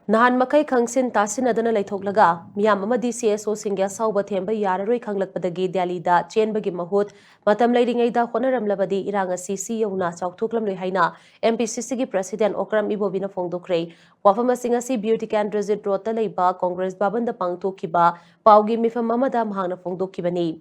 Nahan makai khangsin tasin adana laithoklaga miyam amadi CSO singya sauba themba yararoi khanglakpadagi Delhi da chenbagi mahut matam leiringai da honaramlabadi Irang asi CEO-na Chaothoklamloi haina MPCC gi President Okram Ibobi na phongdokre wafam asi Beauty Candrazit Road ta leiba Congress babanda pangthokiba paugi mifam amada mahangna phongdokibani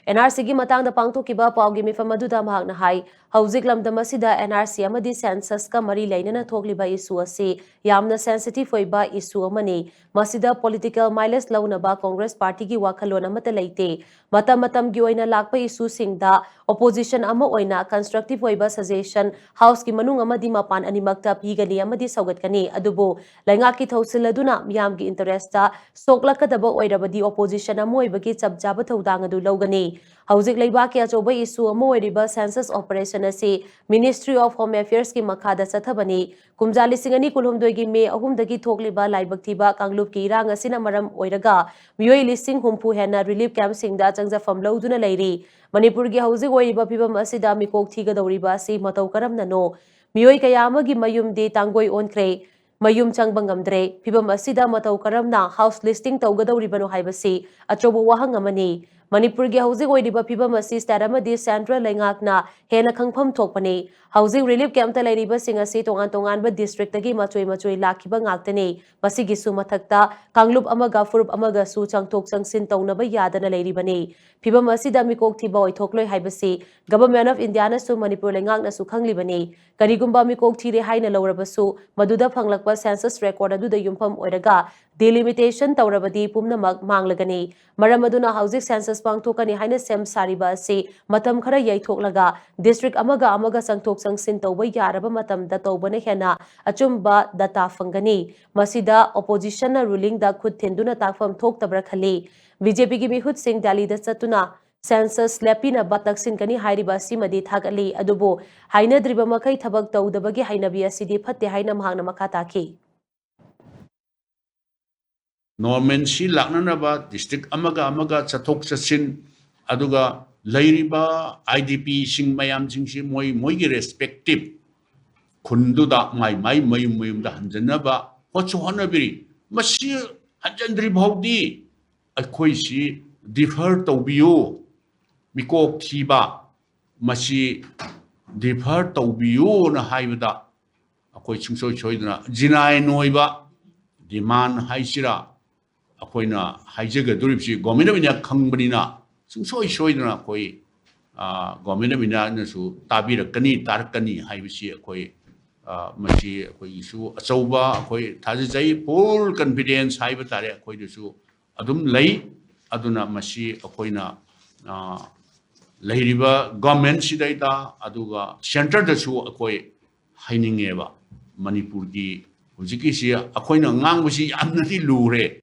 NRC gi matang da pangthokiba paugi mifam aduda mahangna hai hauzik lamdam asida NRC amadi census ka mari leinana thokliba issue asi yamna sensitive hoiba issue amani masida political mileage launaba Congress party gi wakhalon amata leite matam gi oina lakpa issue singda opposition ama oina constructive hoiba suggestion house gi manung amadi mapan animakta pigani amadi saugatkani adubu lainga ki thausiladuna miyam gi interest ta soklakadaba oirabadi opposition amoibagi chapjaba thodang adu logani hauzik leiba ki achoba issue amoiriba census operation asi Ministry of Home Affairs ki makhada chathabani kumjali singani kulhumdoi gi me ahumdagi thokliba laibaktiba kanglup ki Irang asina maram oiraga miyoi lising humpu hena relief camp singda changjafam lauduna leiri Manipur gi hauzik oiriba phibam asida mikok thiga dauriba asi matau karamna no miyoi kaya amagi mayumdi tangoi onkre mayum changbangam dre phibam asida matau karamna house listing taugadoribano haibasi achobo wahang amani Manipur gi hauzik oiriba phibam asi staramadi central lengakna hena khangpham thokpani hauzik relief camp ta leiriba singasi tongan ba district tagi macoi lakhiba ngaktani masigi su mathakta kanglup amaga furup amaga su changthok changsin taunaba yadana leiribani phibam asida mikok thiba oithokloi haibasi government of India na su Manipur lengakna su khanglibani karigumba mikok thire haina lawrabasu maduda phanglakpa census record aduda yumpham oiraga delimitation tawrabadi pumnamak manglagani maramaduna hauzik census pangthokani haina sem sariba ase matam khara yaithoklaga district amaga sangthok sangsin tawba yaraba matam da tawbana hena achumba data fangani masida opposition na ruling da khut thenduna takfam thoktabra khali BJP gi mihut singh Delhi da chatuna census lepina bataksin kani hairiba simadi thagali adubo haina driba makai thabak tawdabagi hainabi asidi phatte haina mahangna makha takhi Norman si laknanaba district amaga chathok chachin aduga lairiba IDP sing mayam sing si moi gi respective kunduda mai mayum da hanjanaba hochu honabiri masi hanjandri bhaudi akhoi si defer tawbiyo mikok thiba masi defer tawbiyo na haibada akhoi chungsoi choidna jinai noiba demand haisira akoina haijaga duripsi gomina bina khangbani na sungsoi soidna koi gomina bina na su tabirakani tarakani haibisi akoi masi akoi isu achauba akoi thajai full confidence haiba tare akoi dusu adum lei aduna masi akoina leiriba government sidaita aduga center dasu akoi hainingeba Manipur gi hujiki si akoina ngangbasi yamnati lure